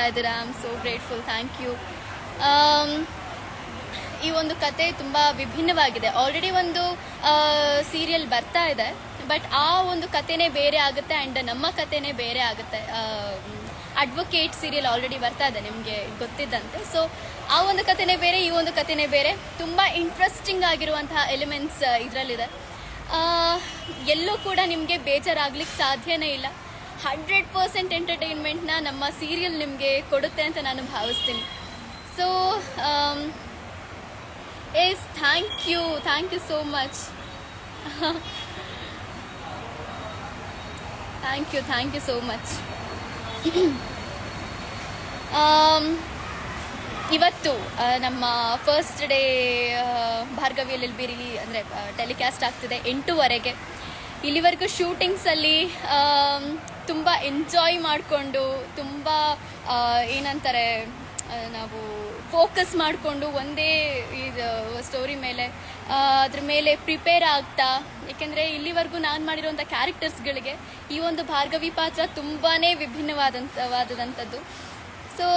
ಇದ್ದೀರಾ. I am so grateful. Thank you. ಈ ಒಂದು ಕತೆ ತುಂಬ ವಿಭಿನ್ನವಾಗಿದೆ. ಆಲ್ರೆಡಿ ಒಂದು ಸೀರಿಯಲ್ ಬರ್ತಾ ಇದೆ, ಬಟ್ ಆ ಒಂದು ಕತೆನೇ ಬೇರೆ ಆಗುತ್ತೆ ಆ್ಯಂಡ್ ನಮ್ಮ ಕತೆನೇ ಬೇರೆ ಆಗುತ್ತೆ. ಅಡ್ವೊಕೇಟ್ ಸೀರಿಯಲ್ ಆಲ್ರೆಡಿ ಬರ್ತಾ ಇದೆ, ನಿಮಗೆ ಗೊತ್ತಿದ್ದಂತೆ. ಸೊ ಆ ಒಂದು ಕತೆನೇ ಬೇರೆ, ಈ ಒಂದು ಕತೆನೇ ಬೇರೆ. ತುಂಬ ಇಂಟ್ರೆಸ್ಟಿಂಗ್ ಆಗಿರುವಂತಹ ಎಲಿಮೆಂಟ್ಸ್ ಇದರಲ್ಲಿದೆ. ಎಲ್ಲೂ ಕೂಡ ನಿಮಗೆ ಬೇಜಾರಾಗ್ಲಿಕ್ಕೆ ಸಾಧ್ಯನೇ ಇಲ್ಲ. 100% ಎಂಟರ್ಟೈನ್ಮೆಂಟ್ನ ನಮ್ಮ ಸೀರಿಯಲ್ ನಿಮಗೆ ಕೊಡುತ್ತೆ ಅಂತ ನಾನು ಭಾವಿಸ್ತೀನಿ. So thank you so much. Thank you so much. ಇವತ್ತು ನಮ್ಮ ಫಸ್ಟ್ ಡೇ ಭಾರ್ಗವಿಯಲ್ಲಿ ಬಿರಿಲಿ ಅಂದರೆ ಟೆಲಿಕಾಸ್ಟ್ ಆಗ್ತಿದೆ 8:00. ಇಲ್ಲಿವರೆಗೂ ಶೂಟಿಂಗ್ಸಲ್ಲಿ ತುಂಬ ಎಂಜಾಯ್ ಮಾಡಿಕೊಂಡು, ತುಂಬ ಏನಂತಾರೆ, ನಾವು ಫೋಕಸ್ ಮಾಡಿಕೊಂಡು ಒಂದೇ ಇದು ಸ್ಟೋರಿ ಮೇಲೆ ಅದ್ರ ಮೇಲೆ ಪ್ರಿಪೇರ್ ಆಗ್ತಾ, ಏಕೆಂದರೆ ಇಲ್ಲಿವರೆಗೂ ನಾನು ಮಾಡಿರುವಂಥ ಕ್ಯಾರೆಕ್ಟರ್ಸ್ಗಳಿಗೆ ಈ ಒಂದು ಭಾರ್ಗವಿ ಪಾತ್ರ ತುಂಬಾ ವಿಭಿನ್ನವಾದಂಥದ್ದು. ಸೊ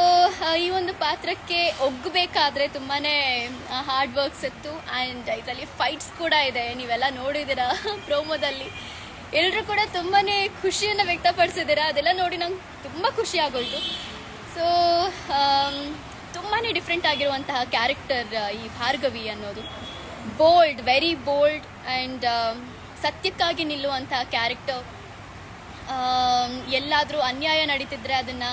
ಈ ಒಂದು ಪಾತ್ರಕ್ಕೆ ಒಗ್ಗಬೇಕಾದ್ರೆ ತುಂಬಾ ಹಾರ್ಡ್ ವರ್ಕ್ಸ್ ಇತ್ತು. ಆ್ಯಂಡ್ ಇದರಲ್ಲಿ ಫೈಟ್ಸ್ ಕೂಡ ಇದೆ, ನೀವೆಲ್ಲ ನೋಡಿದ್ದೀರಾ ಪ್ರೋಮೋದಲ್ಲಿ. ಎಲ್ಲರೂ ಕೂಡ ತುಂಬಾ ಖುಷಿಯನ್ನು ವ್ಯಕ್ತಪಡಿಸಿದ್ದೀರಾ. ಅದೆಲ್ಲ ನೋಡಿ ನಂಗೆ ತುಂಬ ಖುಷಿ ಆಗೋಯ್ತು. ಸೊ ತುಂಬಾ ಡಿಫ್ರೆಂಟ್ ಆಗಿರುವಂತಹ ಕ್ಯಾರೆಕ್ಟರ್ ಈ ಭಾರ್ಗವಿ ಅನ್ನೋದು. ಬೋಲ್ಡ್, ವೆರಿ ಬೋಲ್ಡ್ ಆ್ಯಂಡ್ ಸತ್ಯಕ್ಕಾಗಿ ನಿಲ್ಲುವಂತಹ ಕ್ಯಾರೆಕ್ಟರ್. ಎಲ್ಲಾದರೂ ಅನ್ಯಾಯ ನಡೀತಿದ್ರೆ ಅದನ್ನು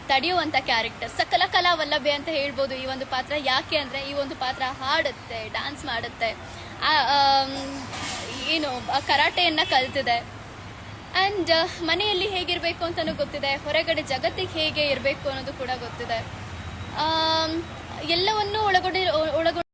ತಡೆಯುವಂಥ ಕ್ಯಾರೆಕ್ಟರ್. ಸಕಲ ಕಲಾ ವಲ್ಲಭೆ ಅಂತ ಹೇಳ್ಬೋದು ಈ ಒಂದು ಪಾತ್ರ. ಯಾಕೆ ಅಂದರೆ ಈ ಒಂದು ಪಾತ್ರ ಹಾಡುತ್ತೆ, ಡ್ಯಾನ್ಸ್ ಮಾಡುತ್ತೆ, ಏನು ಕರಾಟೆಯನ್ನು ಕಲ್ತಿದೆ. ಆ್ಯಂಡ್ ಮನೆಯಲ್ಲಿ ಹೇಗಿರಬೇಕು ಅಂತಲೂ ಗೊತ್ತಿದೆ, ಹೊರಗಡೆ ಜಗತ್ತಿಗೆ ಹೇಗೆ ಇರಬೇಕು ಅನ್ನೋದು ಕೂಡ ಗೊತ್ತಿದೆ. ಎಲ್ಲವನ್ನು